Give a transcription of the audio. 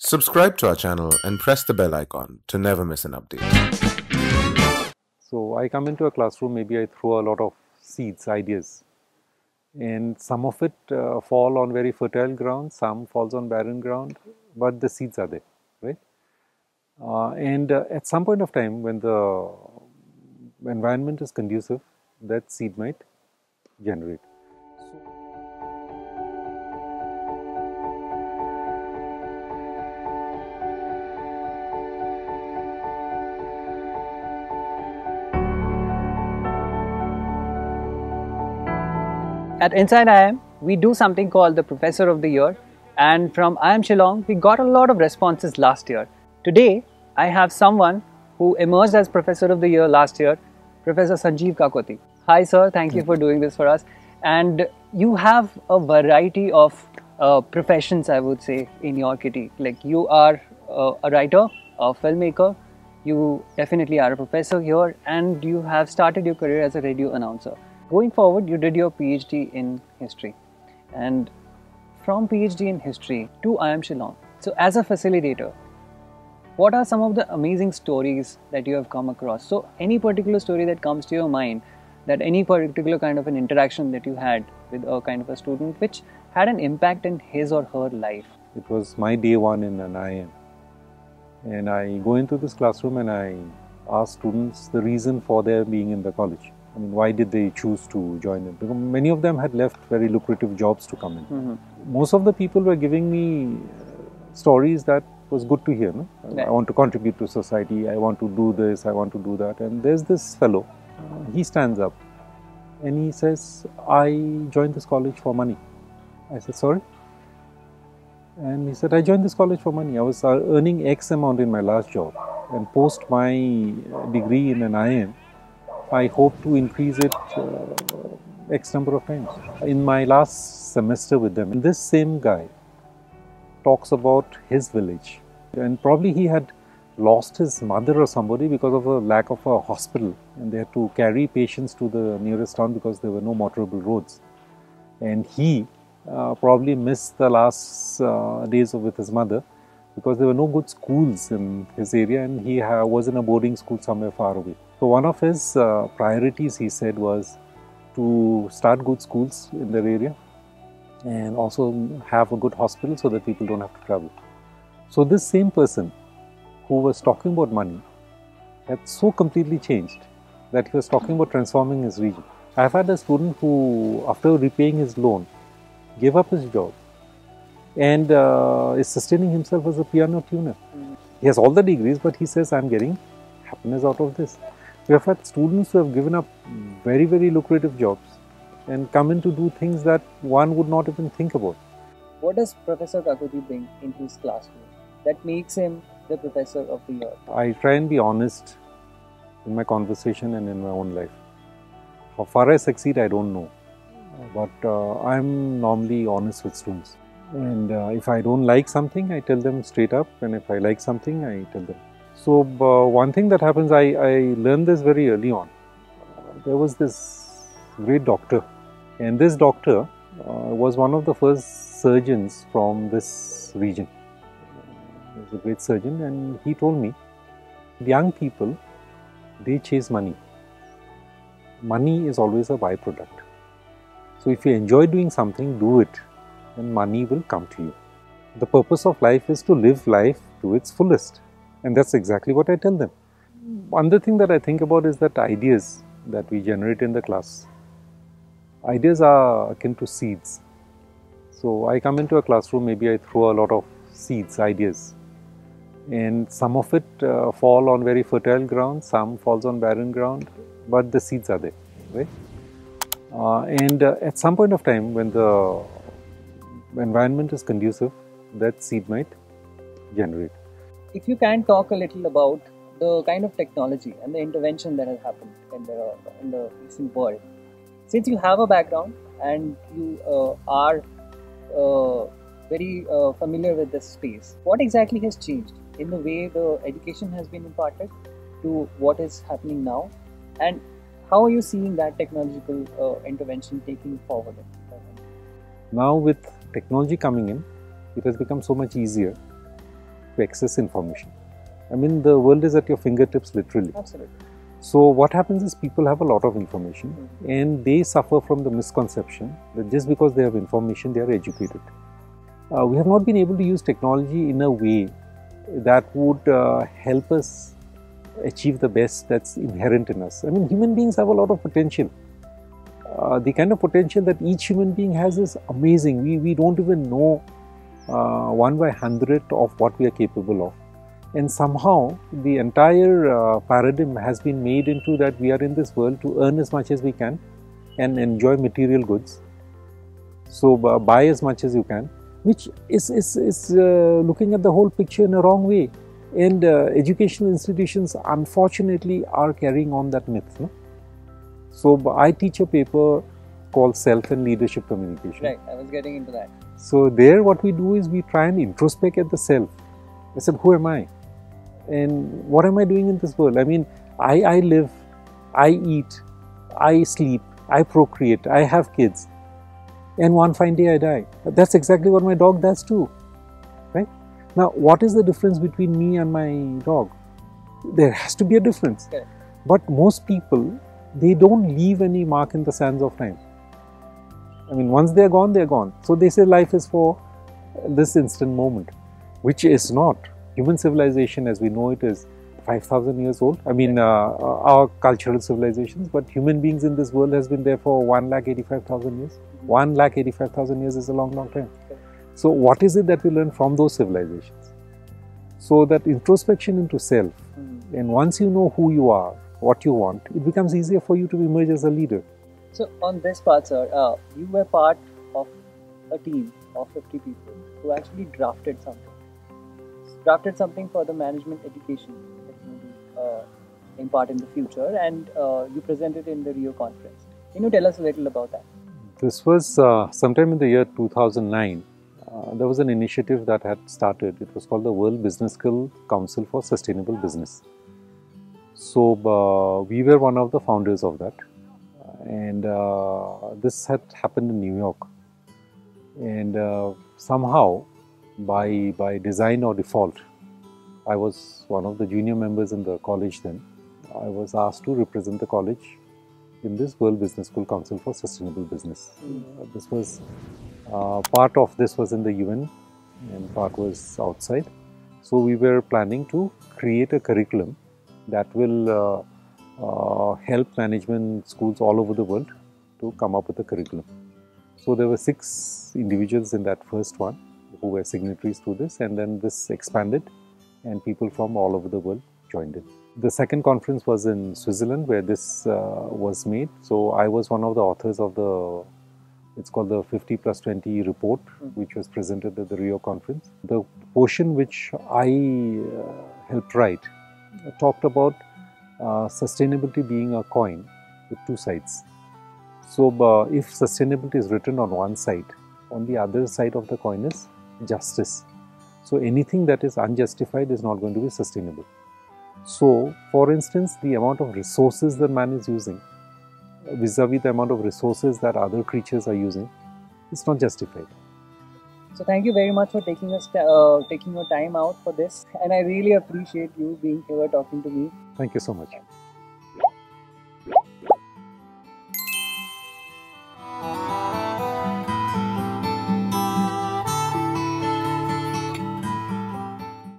Subscribe to our channel and press the bell icon to never miss an update. So I come into a classroom, maybe I throw a lot of seeds, ideas, and some of it fall on very fertile ground, some falls on barren ground, but the seeds are there, right? At some point of time, when the environment is conducive, that seed might generate. At InsideIIM, we do something called the Professor of the Year, and from IIM Shillong, we got a lot of responses last year. Today, I have someone who emerged as Professor of the Year last year, Professor Sanjeeb Kakoty. Hi sir, thank you for doing this for us. And you have a variety of professions, I would say, in your kitty. Like you are a writer, a filmmaker, you definitely are a professor here, and you have started your career as a radio announcer. Going forward, you did your PhD in history, and from PhD in history to IIM Shillong. So as a facilitator, what are some of the amazing stories that you have come across? So any particular story that comes to your mind, that any particular kind of an interaction that you had with a kind of a student which had an impact in his or her life? It was my day one in an IIM, and I go into this classroom and I ask students the reason for their being in the college. I mean, why did they choose to join it? Because many of them had left very lucrative jobs to come in. Most of the people were giving me stories that was good to hear. No? Right. I want to contribute to society, I want to do this, I want to do that. And there's this fellow, he stands up and he says, I joined this college for money. I said, sorry? And he said, I joined this college for money. I was earning X amount in my last job, and post my degree in an IIM, I hope to increase it X number of times. In my last semester with them, this same guy talks about his village, and probably he had lost his mother or somebody because of a lack of a hospital, and they had to carry patients to the nearest town because there were no motorable roads. And he probably missed the last days with his mother because there were no good schools in his area, and he was in a boarding school somewhere far away. So one of his priorities, he said, was to start good schools in their area and also have a good hospital so that people don't have to travel. So this same person who was talking about money had so completely changed that he was talking about transforming his region. I've had a student who, after repaying his loan, gave up his job and is sustaining himself as a piano tuner. He has all the degrees, but he says, I'm getting happiness out of this. We have had students who have given up very, very lucrative jobs and come in to do things that one would not even think about. What does Professor Kakoty bring into his classroom that makes him the Professor of the Year? I try and be honest in my conversation and in my own life. How far I succeed, I don't know. But I'm normally honest with students. And if I don't like something, I tell them straight up. And if I like something, I tell them. So one thing that happens, I learned this very early on. There was this great doctor, and this doctor was one of the first surgeons from this region. He was a great surgeon, and he told me, young people, they chase money. Money is always a byproduct. So if you enjoy doing something, do it, and money will come to you. The purpose of life is to live life to its fullest. And that's exactly what I tell them. One other thing that I think about is that ideas that we generate in the class, ideas are akin to seeds. So I come into a classroom, maybe I throw a lot of seeds, ideas, and some of it fall on very fertile ground, some falls on barren ground, but the seeds are there, right? At some point of time, when the environment is conducive, that seed might generate. If you can talk a little about the kind of technology and the intervention that has happened in the recent world. Since you have a background and you are very familiar with this space, what exactly has changed in the way the education has been imparted to what is happening now, and how are you seeing that technological intervention taking forward? Now with technology coming in, it has become so much easier to access information. I mean, the world is at your fingertips literally. Absolutely. So what happens is people have a lot of information and they suffer from the misconception that just because they have information, they are educated. We have not been able to use technology in a way that would help us achieve the best that's inherent in us. I mean, human beings have a lot of potential. The kind of potential that each human being has is amazing. We don't even know 1/100 of what we are capable of. And somehow the entire paradigm has been made into that we are in this world to earn as much as we can and enjoy material goods. So buy as much as you can, which is looking at the whole picture in a wrong way. And educational institutions unfortunately are carrying on that myth. No? So I teach a paper called Self and Leadership Communication. Right, I was getting into that. So there what we do is we try and introspect at the self. I said, who am I? And what am I doing in this world? I mean, I live, I eat, I sleep, I procreate, I have kids. And one fine day I die. That's exactly what my dog does too. Right? Now, what is the difference between me and my dog? There has to be a difference. Okay. But most people, they don't leave any mark in the sands of time. I mean, once they're gone, they're gone. So they say life is for this instant moment, which is not. Human civilization as we know it is 5,000 years old. I mean, our cultural civilizations, but human beings in this world has been there for 1,85,000 years. 1,85,000 years is a long, long time. So what is it that we learn from those civilizations? So that introspection into self, and once you know who you are, what you want, it becomes easier for you to emerge as a leader. So on this part, sir, you were part of a team of 50 people who actually drafted something for the management education that you will impart in the future, and you presented in the Rio conference. Can you tell us a little about that? This was sometime in the year 2009. There was an initiative that had started. It was called the World Business School Council for Sustainable Business. So we were one of the founders of that, and this had happened in New York. And somehow, by design or default, I was one of the junior members in the college then. I was asked to represent the college in this World Business School Council for Sustainable Business. This was part of this was in the UN and part was outside. So we were planning to create a curriculum that will help management schools all over the world to come up with a curriculum. So there were 6 individuals in that first one who were signatories to this, and then this expanded and people from all over the world joined in. The second conference was in Switzerland where this was made. So I was one of the authors of the, it's called the 50+20 report, which was presented at the Rio conference. The portion which I helped write talked about sustainability being a coin with 2 sides. So if sustainability is written on one side, on the other side of the coin is justice. So anything that is unjustified is not going to be sustainable. So for instance, the amount of resources that man is using vis-a-vis the amount of resources that other creatures are using, it's not justified. So thank you very much for taking your time out for this, and I really appreciate you being here talking to me. Thank you so much.